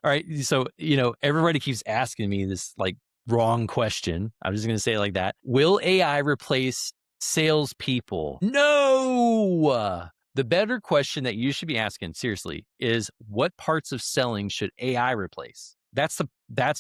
All right. So, everybody keeps asking me this like wrong question. I'm just going to say it like that. Will AI replace salespeople? No. The better question that you should be asking, seriously, is what parts of selling should AI replace? That's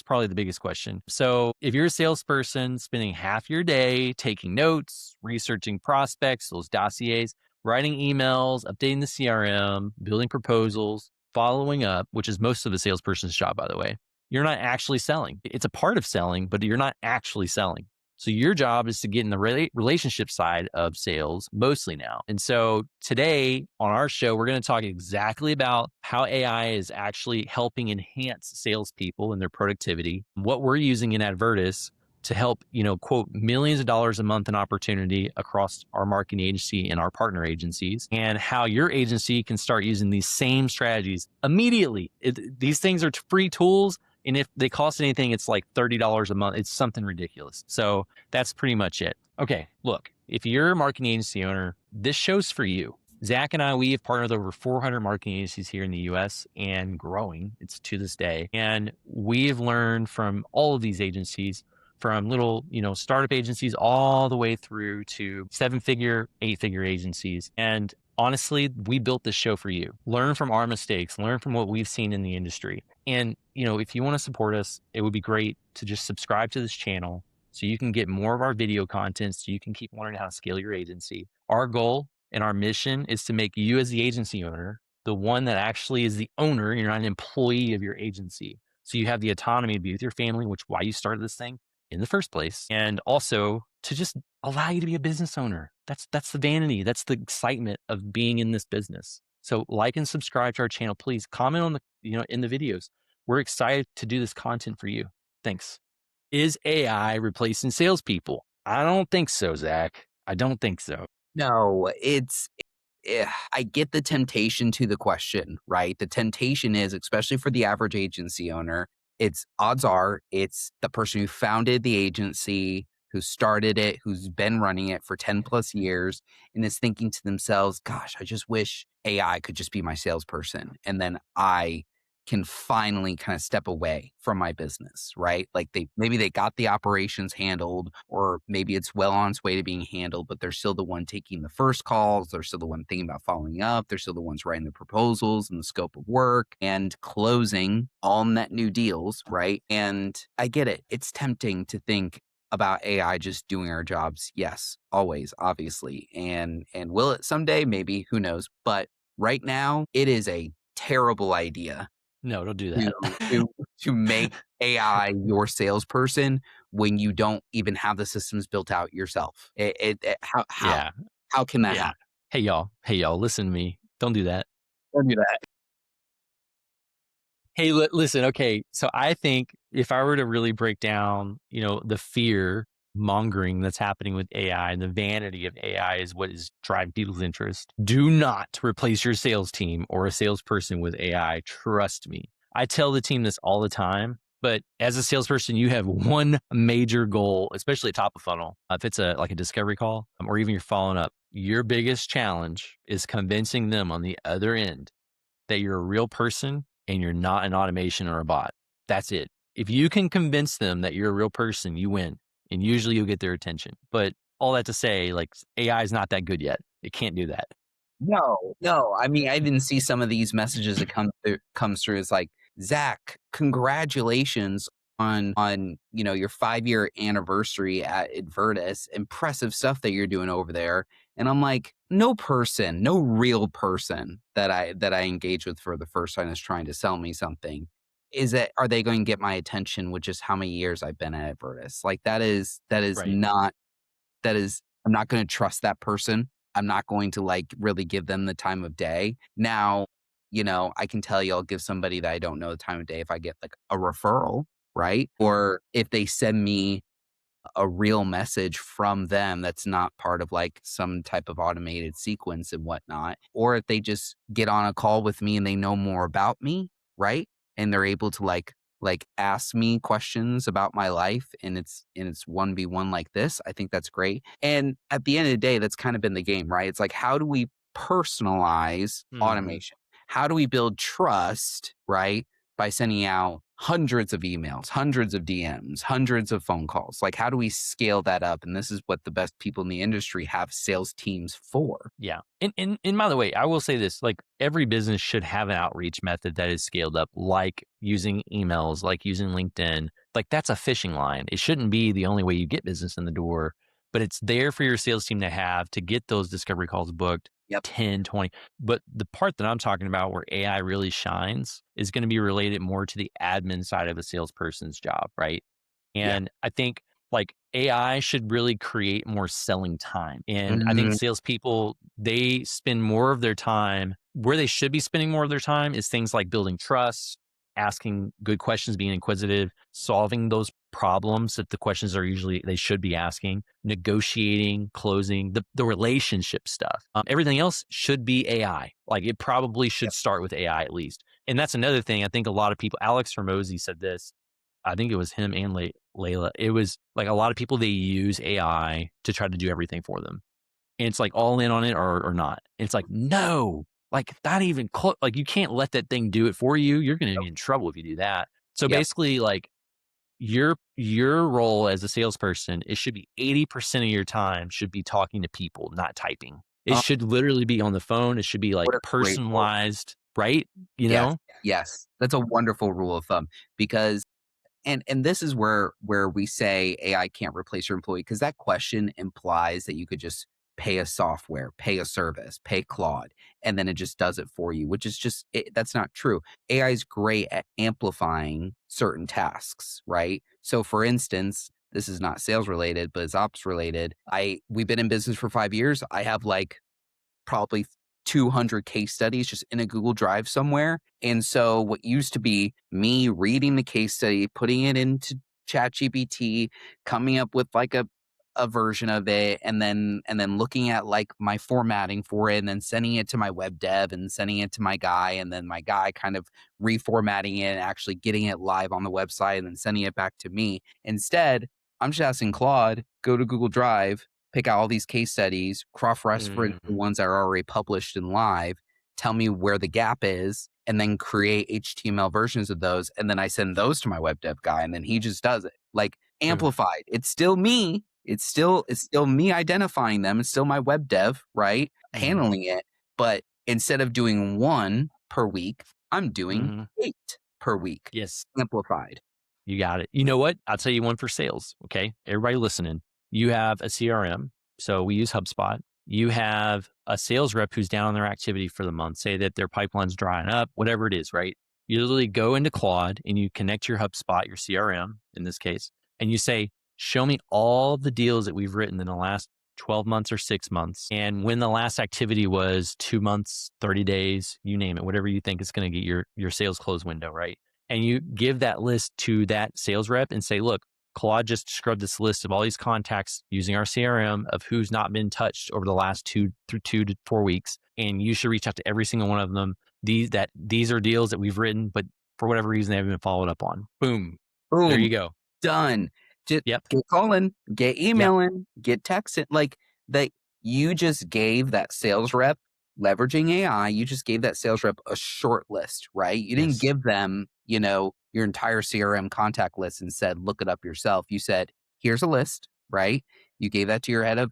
probably the biggest question. So if you're a salesperson spending half your day taking notes, researching prospects, those dossiers, writing emails, updating the CRM, building proposals, following up, which is most of a salesperson's job, by the way, you're not actually selling. It's a part of selling, but you're not actually selling. So your job is to get in the relationship side of sales mostly now. And so today on our show, we're going to talk exactly about how AI is actually helping enhance salespeople and their productivity, what we're using in Advirtis to help, quote, millions of dollars a month in opportunity across our marketing agency and our partner agencies, and how your agency can start using these same strategies immediately. These things are free tools. And if they cost anything, it's like $30 a month. It's something ridiculous. So that's pretty much it. Okay, look, if you're a marketing agency owner, this show's for you. Zach and I, we have partnered with over 400 marketing agencies here in the US and growing. It's to this day. And we've learned from all of these agencies, from little, startup agencies all the way through to 7-figure, 8-figure agencies. And honestly, we built this show for you. Learn from our mistakes, learn from what we've seen in the industry. And, if you want to support us, it would be great to just subscribe to this channel so you can get more of our video content, so you can keep learning how to scale your agency. Our goal and our mission is to make you as the agency owner, the one that actually is the owner. You're not an employee of your agency. So you have the autonomy to be with your family, which is why you started this thing in the first place. And also to just allow you to be a business owner. That's the vanity. That's the excitement of being in this business. So like and subscribe to our channel. Please comment on in the videos. We're excited to do this content for you. Thanks. Is AI replacing salespeople? I don't think so, Zach. I don't think so. No, I get the temptation to the question, right? The temptation is, especially for the average agency owner, odds are it's the person who founded the agency, who started it, who's been running it for 10 plus years, and is thinking to themselves, gosh, I just wish AI could just be my salesperson. And then I can finally kind of step away from my business, right? Like maybe they got the operations handled, or maybe it's well on its way to being handled, but they're still the one taking the first calls. They're still the one thinking about following up. They're still the ones writing the proposals and the scope of work and closing all net new deals, right? And I get it. It's tempting to think about AI just doing our jobs. Yes, always, obviously. And will it someday? Maybe, who knows? But right now, it is a terrible idea No, don't do to that. to make AI your salesperson when you don't even have the systems built out yourself. Yeah. How can that Yeah. happen? Hey, y'all, listen to me. Don't do that. Don't do that. Hey, listen, okay. So I think if I were to really break down, the fear mongering that's happening with AI and the vanity of AI is what is driving people's interest. Do not replace your sales team or a salesperson with AI. Trust me. I tell the team this all the time, but as a salesperson, you have one major goal, especially at top of funnel. If it's like a discovery call or even you're following up, your biggest challenge is convincing them on the other end that you're a real person and you're not an automation or a bot. That's it. If you can convince them that you're a real person, you win. And usually you'll get their attention. But all that to say, like AI is not that good yet. It can't do that. No, no. I mean, I even see some of these messages that comes through. It's like, Zach, congratulations on your 5-year anniversary at Advirtis. Impressive stuff that you're doing over there. And I'm like, no real person that I engage with for the first time is trying to sell me something. Are they going to get my attention with just how many years I've been at Advirtis? Like that is Right. not that is I'm not going to trust that person. I'm not going to like really give them the time of day. Now, I can tell you I'll give somebody that I don't know the time of day if I get like a referral, right? Or if they send me a real message from them that's not part of like some type of automated sequence and whatnot. Or if they just get on a call with me and they know more about me, right? And they're able to like ask me questions about my life and it's 1v1 like this. I think that's great. And at the end of the day, that's kind of been the game, right? It's like, how do we personalize Hmm. automation? How do we build trust, right? by sending out hundreds of emails, hundreds of DMs, hundreds of phone calls. Like, how do we scale that up? And this is what the best people in the industry have sales teams for. Yeah. And by the way, I will say this, like every business should have an outreach method that is scaled up, like using emails, like using LinkedIn. Like that's a fishing line. It shouldn't be the only way you get business in the door, but it's there for your sales team to have to get those discovery calls booked. Yep. 10, 20. But the part that I'm talking about where AI really shines is going to be related more to the admin side of a salesperson's job, right? Yeah. And I think like AI should really create more selling time. And I think Mhm. salespeople, they spend more of their time where they should be spending more of their time is things like building trust, asking good questions, being inquisitive, solving those problems that the questions are usually they should be asking, negotiating, closing, the relationship stuff. Everything else should be AI. Like it probably should Yep. start with AI at least. And that's another thing. I think a lot of people, Alex from Ozzy said this. I think it was him and Layla. It was like a lot of people, they use AI to try to do everything for them. And it's like all in on it or not. And it's like, no, like not even close. Like you can't let that thing do it for you. You're going to be in trouble if you do that. So Yep. basically like your role as a salesperson, it should be 80% of your time should be talking to people, not typing. It Oh, should literally be on the phone. It should be like what a great rule. personalized, right? You Yes. know? Yes. That's a wonderful rule of thumb because and this is where we say AI can't replace your employee because that question implies that you could just pay a software, pay a service, pay Claude, and then it just does it for you, which is just that's not true. AI is great at amplifying certain tasks, right? So, for instance, this is not sales related, but it's ops related. We've been in business for 5 years. I have like probably 200 case studies just in a Google Drive somewhere. And so what used to be me reading the case study, putting it into ChatGPT, coming up with like a version of it and then looking at like my formatting for it and then sending it to my web dev and sending it to my guy and then my guy kind of reformatting it and actually getting it live on the website and then sending it back to me. Instead, I'm just asking Claude, go to Google Drive, pick out all these case studies, cross-reference the Mhm. ones that are already published and live, tell me where the gap is, and then create HTML versions of those. And then I send those to my web dev guy, and then he just does it. Like Boom. amplified. It's still me. It's still me identifying them. It's still my web dev, right? Mhm. Handling it. But instead of doing one per week, I'm doing Mhm. 8 per week. Yes. Amplified. You got it. You know what? I'll tell you one for sales. Okay. Everybody listening, you have a CRM. So we use HubSpot. You have a sales rep who's down on their activity for the month, say that their pipeline's drying up, whatever it is, right? You literally go into Claude and you connect your HubSpot, your CRM in this case, and you say, show me all the deals that we've written in the last 12 months or 6 months. And when the last activity was 2 months, 30 days, you name it, whatever you think is going to get your sales close window, right? And you give that list to that sales rep and say, look, Claude just scrubbed this list of all these contacts using our CRM of who's not been touched over the last 2 to 4 weeks. And you should reach out to every single one of them. These are deals that we've written, but for whatever reason, they haven't been followed up on. Boom. There Boom. you go. Done. Just Yep. get calling, get Yep. emailing, get texting. Like that, you just gave that sales rep leveraging AI. You just gave that sales rep a short list, right? You didn't Yes. give them, your entire CRM contact list and said, look it up yourself. You said, here's a list, right? You gave that to your head of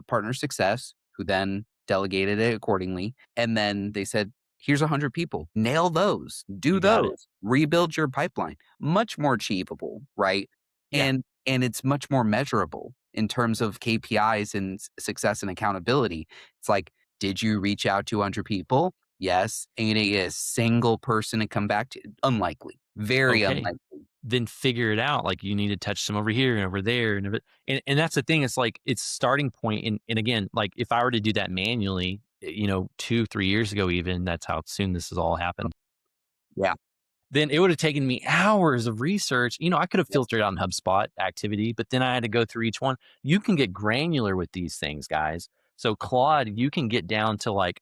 partner success, who then delegated it accordingly. And then they said, here's 100 people. Nail those. Do You got it. those. Rebuild your pipeline. Much more achievable, right? Yeah. And it's much more measurable in terms of KPIs and success and accountability. It's like, did you reach out to 100 people? Yes. Ain't a single person to come back to? Unlikely. Very Okay. unlikely. Then figure it out. Like you need to touch some over here and over there. And that's the thing. It's like it's starting point. And again, like if I were to do that manually, 2, 3 years ago, even that's how soon this has all happened. Yeah. Then it would have taken me hours of research. I could have Yep. filtered out in HubSpot activity, but then I had to go through each one. You can get granular with these things, guys. So Claude, you can get down to like,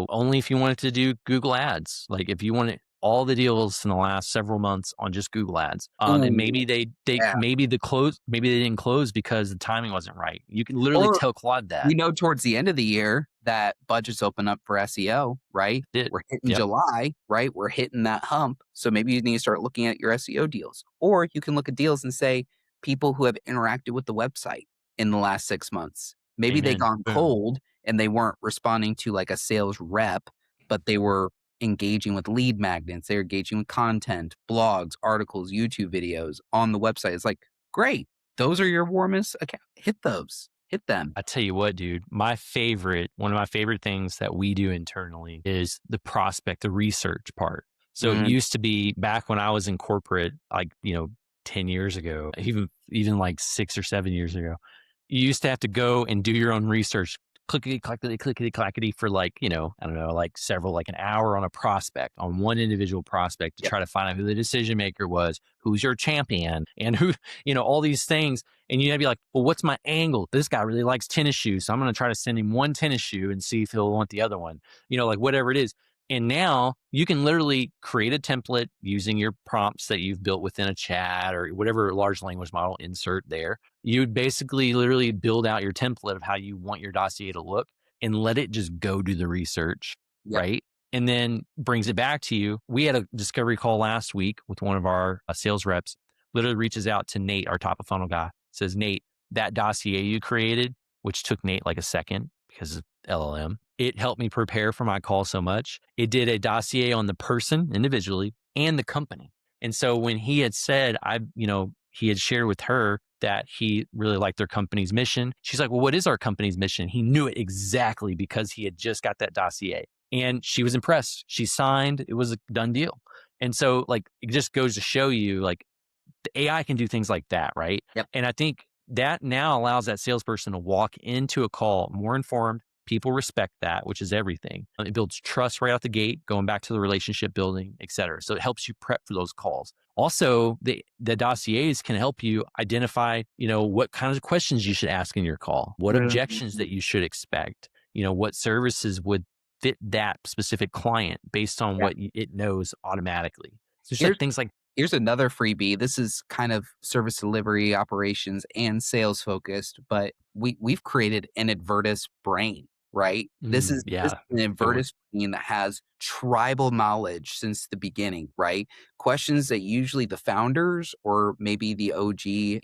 only if you wanted to do Google ads. Like if you wanted all the deals in the last several months on just Google ads. And Ooh, maybe they yeah. maybe they didn't close because the timing wasn't right. You can literally Or tell Claude that. towards the end of the year, that budgets open up for SEO, right? It. We're hitting Yep. July, right? We're hitting that hump. So maybe you need to start looking at your SEO deals. Or you can look at deals and say people who have interacted with the website in the last 6 months. Maybe they Amen. gone Boom. cold and they weren't responding to like a sales rep, but they were engaging with lead magnets. They're engaging with content, blogs, articles, YouTube videos on the website. It's like, great. Those are your warmest account. Hit those. Hit them. I tell you what, dude, one of my favorite things that we do internally is the prospect, the research part. So it Mhm. used to be back when I was in corporate, like, 10 years ago, even like 6 or 7 years ago, you used to have to go and do your own research, clickety clackety clickety clackety for like, I don't know, like like an hour on a prospect, on one individual prospect to Yep. try to find out who the decision maker was, who's your champion, and who, all these things. And you gotta be like, well, what's my angle? This guy really likes tennis shoes, so I'm gonna try to send him one tennis shoe and see if he'll want the other one, like whatever it is. And now you can literally create a template using your prompts that you've built within a chat or whatever large language model, insert there. You would basically literally build out your template of how you want your dossier to look and let it just go do the research, Yep. right? And then brings it back to you. We had a discovery call last week with one of our sales reps, literally reaches out to Nate, our top of funnel guy, says, Nate, that dossier you created, which took Nate like a second because of LLM, it helped me prepare for my call so much. It did a dossier on the person individually and the company. And so when he had said, he had shared with her that he really liked their company's mission. She's like, well, what is our company's mission? He knew it exactly because he had just got that dossier. And she was impressed. She signed. It was a done deal. And so like, it just goes to show you like the AI can do things like that, right? Yep. And I think that now allows that salesperson to walk into a call more informed. People respect that, which is everything. It builds trust right out the gate, going back to the relationship building, et cetera. So it helps you prep for those calls. Also, the dossiers can help you identify, what kinds of questions you should ask in your call, what objections that you should expect, what services would fit that specific client based on Yeah. what it knows automatically. So just Here's like things like, here's another freebie. This is kind of service delivery, operations, and sales focused, but we've created an Advirtis brain, right? This is yeah, an good one. Advirtis brain that has tribal knowledge since the beginning, right? Questions that usually the founders or maybe the OG,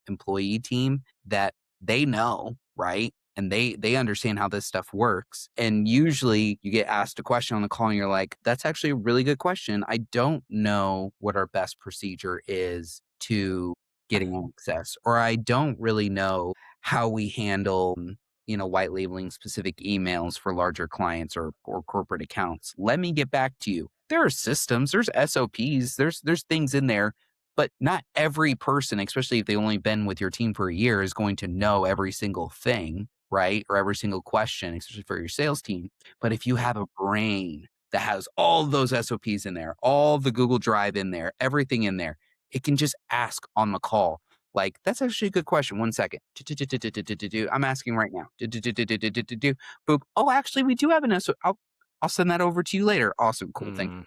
employee team that they know, right? And they understand how this stuff works. And usually you get asked a question on the call and you're like, that's actually a really good question. I don't know what our best procedure is to getting access, or I don't really know how we handle, white labeling specific emails for larger clients or corporate accounts. Let me get back to you. There are systems, there's SOPs, there's things in there, but not every person, especially if they only been with your team for a year, is going to know every single thing, right? Or every single question, especially for your sales team. But if you have a brain that has all those SOPs in there, all the Google Drive in there, everything in there, it can just ask on the call. Like, that's actually a good question. 1 second. I'm asking right now. Boop. Oh, actually, we do have an SOP. I'll send that over to you later. Awesome. Cool. Thank you. Mm,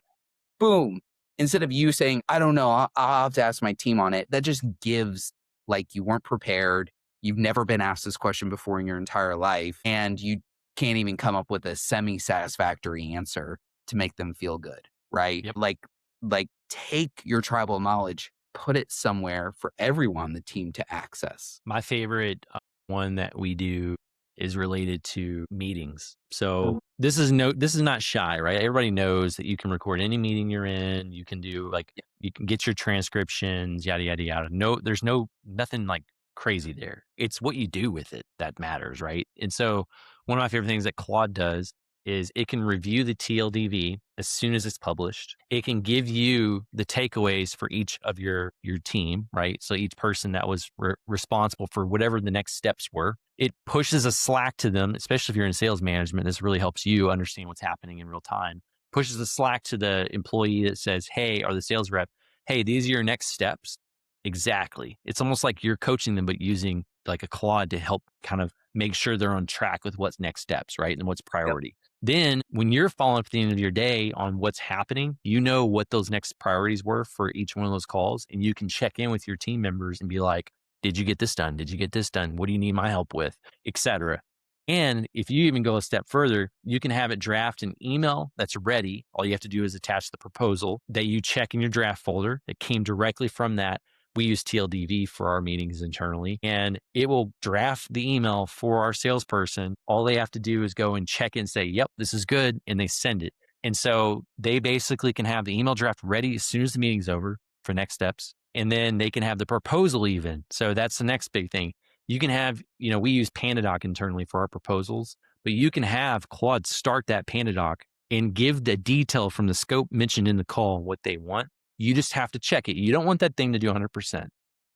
Boom. Instead of you saying, I don't know, I'll have to ask my team on it. That just gives like you weren't prepared. You've never been asked this question before in your entire life, and you can't even come up with a semi-satisfactory answer to make them feel good, right? yep. Like take your tribal knowledge, put it somewhere for everyone on the team to access. My favorite one that we do is related to meetings. So this is not shy, right? Everybody knows that you can record any meeting you're in. You can do like, Yeah. you can get your transcriptions, yada, yada, yada. No, there's nothing like crazy there. It's what you do with it that matters, right? And so one of my favorite things that Claude does is it can review the TLDV as soon as it's published. It can give you the takeaways for each of your team, right? So each person that was responsible for whatever the next steps were, it pushes a Slack to them, especially if you're in sales management. This really helps you understand what's happening in real time. Pushes a Slack to the employee that says, hey, or the sales rep, hey, these are your next steps. Exactly. It's almost like you're coaching them, but using like a Claude to help kind of make sure they're on track with what's next steps, right? And what's priority. Then when you're following up at the end of your day on what's happening, you know what those next priorities were for each one of those calls. And you can check in with your team members and be like, did you get this done? Did you get this done? What do you need my help with? Et cetera. And if you even go a step further, you can have it draft an email that's ready. All you have to do is attach the proposal that you check in your draft folder. It came directly from that. We use TLDV for our meetings internally, and it will draft the email for our salesperson. All they have to do is go and check and say, yep, this is good. And they send it. And so they basically can have the email draft ready as soon as the meeting's over for next steps. And then they can have the proposal even. So that's the next big thing. You can have, we use PandaDoc internally for our proposals, but you can have Claude start that PandaDoc and give the detail from the scope mentioned in the call what they want. You just have to check it. You don't want that thing to do 100%.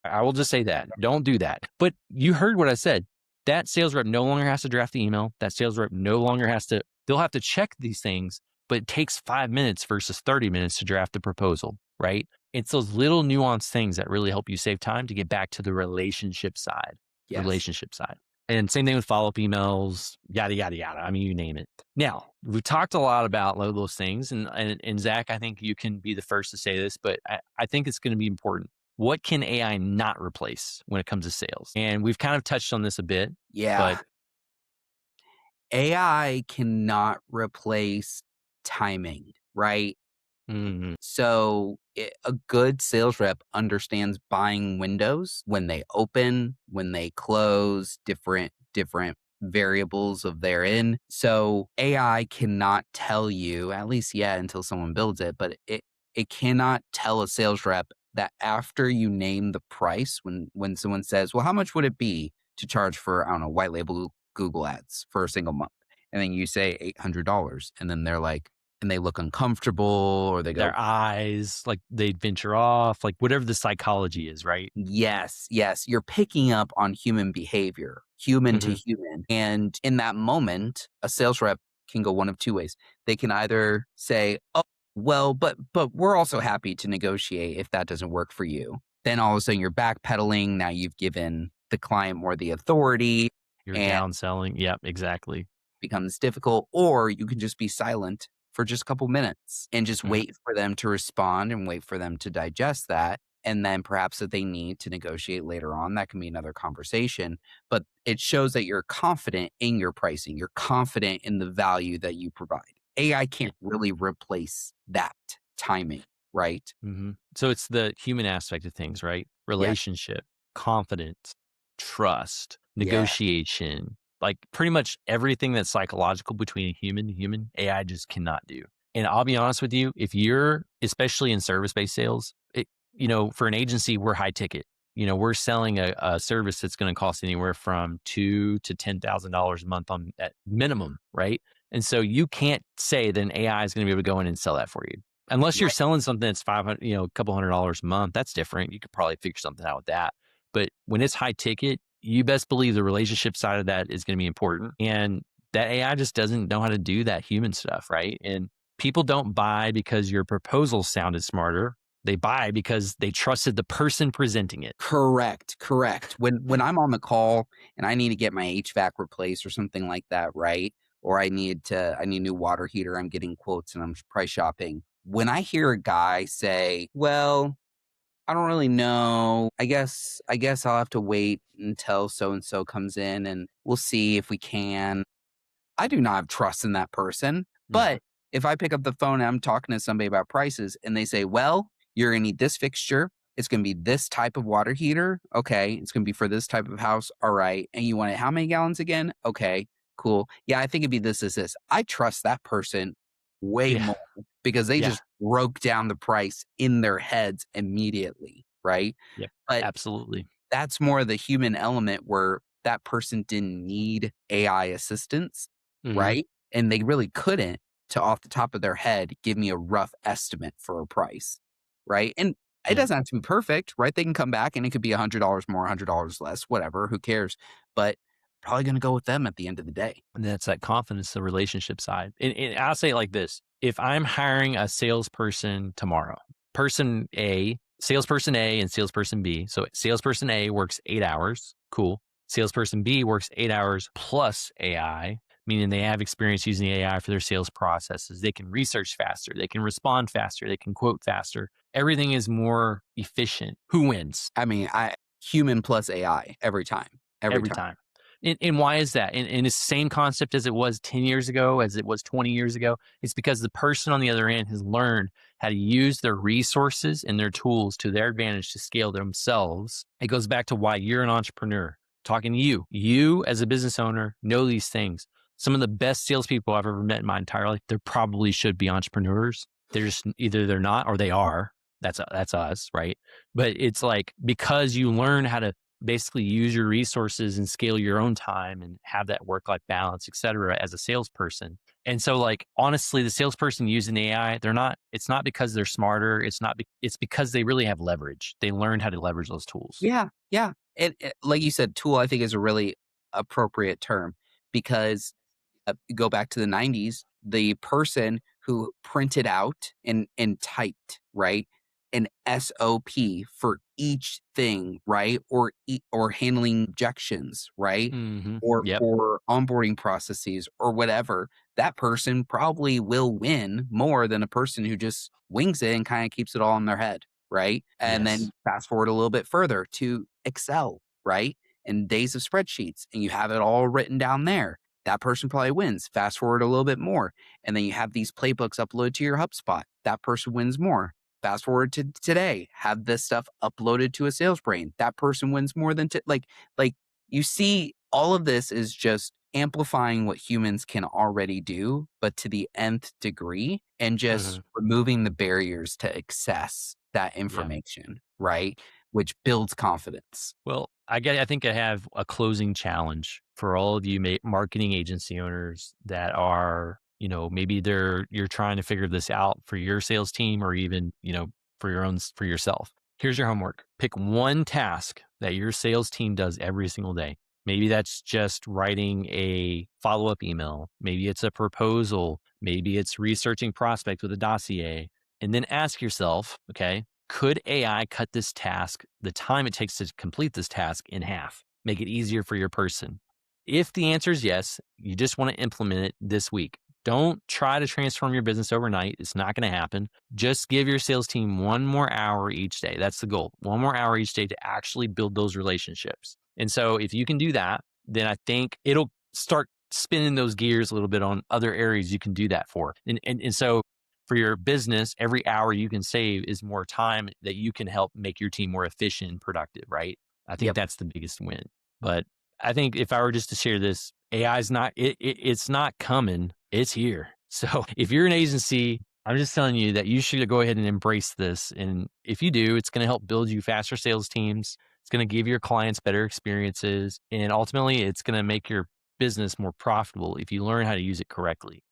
I will just say that. Don't do that. But you heard what I said. That sales rep no longer has to draft the email. That sales rep no longer they'll have to check these things, but it takes 5 minutes versus 30 minutes to draft the proposal, right? It's those little nuanced things that really help you save time to get back to the relationship side. Yes. And same thing with follow-up emails, yada, yada, yada. I mean, you name it. Now, we talked a lot about those things. And Zach, I think you can be the first to say this, but I think it's going to be important. What can AI not replace when it comes to sales? And we've kind of touched on this a bit. Yeah. But AI cannot replace timing, right? So a good sales rep understands buying windows, when they open, when they close, different variables of therein. So AI cannot tell you, at least yet until someone builds it, but it cannot tell a sales rep that after you name the price, when someone says, well, how much would it be to charge for, I don't know, white label Google ads for a single month? And then you say $800, and then they're like, and they look uncomfortable, or they go, their eyes, like they venture off, like whatever the psychology is, right? yes, you're picking up on human behavior, human to human. And in that moment, a sales rep can go one of two ways. They can either say, oh, well, but we're also happy to negotiate if that doesn't work for you. Then all of a sudden you're backpedaling. Now you've given the client more the authority. You're And downselling. Yep, exactly. becomes difficult. Or you can just be silent for just a couple minutes and just wait for them to respond and wait for them to digest that. And then perhaps if they need to negotiate later on, that can be another conversation. But it shows that you're confident in your pricing. You're confident in the value that you provide. AI can't really replace that timing, right? So it's the human aspect of things, right? Relationship, confidence, trust, Yeah. negotiation, like pretty much everything that's psychological between a human and human, AI just cannot do. And I'll be honest with you, if you're, especially in service-based sales, for an agency, we're high ticket. We're selling a service that's going to cost anywhere from $2,000 to $10,000 a month at minimum, right? And so you can't say that an AI is going to be able to go in and sell that for you. Unless you're selling something that's 500, a couple $100 a month, that's different. You could probably figure something out with that. But when it's high ticket, you best believe the relationship side of that is going to be important. And that AI just doesn't know how to do that human stuff, right? And people don't buy because your proposal sounded smarter. They buy because they trusted the person presenting it. Correct. When I'm on the call and I need to get my HVAC replaced or something like that, right? Or I need a new water heater, I'm getting quotes and I'm price shopping. When I hear a guy say, well, I don't really know. I guess I'll have to wait until so and so comes in and we'll see if we can. I do not have trust in that person. But if I pick up the phone and I'm talking to somebody about prices and they say, well, you're going to need this fixture. It's going to be this type of water heater. Okay. It's going to be for this type of house. All right. And you want it how many gallons again? Okay. Cool. Yeah. I think it'd be this. I trust that person way more because they just broke down the price in their heads immediately. Right. Yep. But Absolutely. that's more of the human element where that person didn't need AI assistance, right? And they really couldn't, to off the top of their head, give me a rough estimate for a price, right? And it doesn't have to be perfect, right? They can come back and it could be $100 more, $100 less, whatever, who cares? But probably going to go with them at the end of the day. And that's that confidence, the relationship side. And I'll say it like this. If I'm hiring a salesperson tomorrow, salesperson A and salesperson B. So salesperson A works 8 hours. Cool. Salesperson B works 8 hours plus AI, meaning they have experience using AI for their sales processes. They can research faster. They can respond faster. They can quote faster. Everything is more efficient. Who wins? I mean, human plus AI every time. Every time. And why is that? And it's the same concept as it was 10 years ago, as it was 20 years ago. It's because the person on the other end has learned how to use their resources and their tools to their advantage to scale themselves. It goes back to why you're an entrepreneur. Talking to you, you as a business owner know these things. Some of the best salespeople I've ever met in my entire life, they probably should be entrepreneurs. They're just either they're not or they are. That's us, right? But it's like because you learn how to basically use your resources and scale your own time and have that work life balance, et cetera, as a salesperson. And so, like, honestly, the salesperson using AI, it's not because they're smarter. It's because they really have leverage. They learned how to leverage those tools. Yeah, yeah. And like you said, tool I think is a really appropriate term because go back to the 90s, the person who printed out and typed, right, an SOP for each thing, right, or handling objections, right, Yep. or onboarding processes or whatever, that person probably will win more than a person who just wings it and kind of keeps it all in their head, right? And Yes. then fast forward a little bit further to Excel, right? And days of spreadsheets, and you have it all written down there, that person probably wins. Fast forward a little bit more, and then you have these playbooks uploaded to your HubSpot. That person wins more. Fast forward to today, have this stuff uploaded to a sales brain. That person wins more than like you see all of this is just amplifying what humans can already do, but to the nth degree and just Uh-huh. removing the barriers to access that Yeah. information, right? Which builds confidence. Well, I think I have a closing challenge for all of you marketing agency owners that are, maybe you're trying to figure this out for your sales team or even, for yourself. Here's your homework. Pick one task that your sales team does every single day. Maybe that's just writing a follow-up email. Maybe it's a proposal. Maybe it's researching prospects with a dossier. And then ask yourself, okay, could AI cut this task, the time it takes to complete this task, in half, make it easier for your person? If the answer is yes, you just want to implement it this week. Don't try to transform your business overnight. It's not going to happen. Just give your sales team one more hour each day. That's the goal. One more hour each day to actually build those relationships. And so if you can do that, then I think it'll start spinning those gears a little bit on other areas you can do that for. And so for your business, every hour you can save is more time that you can help make your team more efficient and productive, right? I think Yep. that's the biggest win. But I think if I were just to share this, AI is not it's not coming, it's here. So if you're an agency, I'm just telling you that you should go ahead and embrace this. And if you do, it's going to help build you faster sales teams. It's going to give your clients better experiences. And ultimately, it's going to make your business more profitable if you learn how to use it correctly.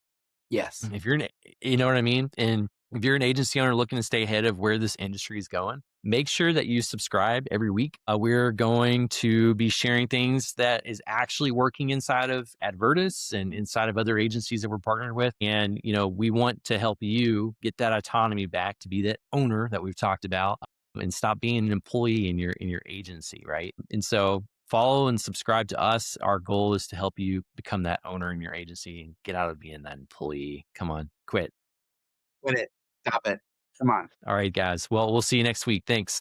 Yes. If you're an, you know what I mean? And if you're an agency owner looking to stay ahead of where this industry is going, make sure that you subscribe every week. We're going to be sharing things that is actually working inside of Advirtis and inside of other agencies that we're partnered with. And, we want to help you get that autonomy back to be that owner that we've talked about and stop being an employee in your agency, right? And so follow and subscribe to us. Our goal is to help you become that owner in your agency and get out of being that employee. Come on, quit. Quit it. Stop it. Come on. All right, guys. Well, we'll see you next week. Thanks.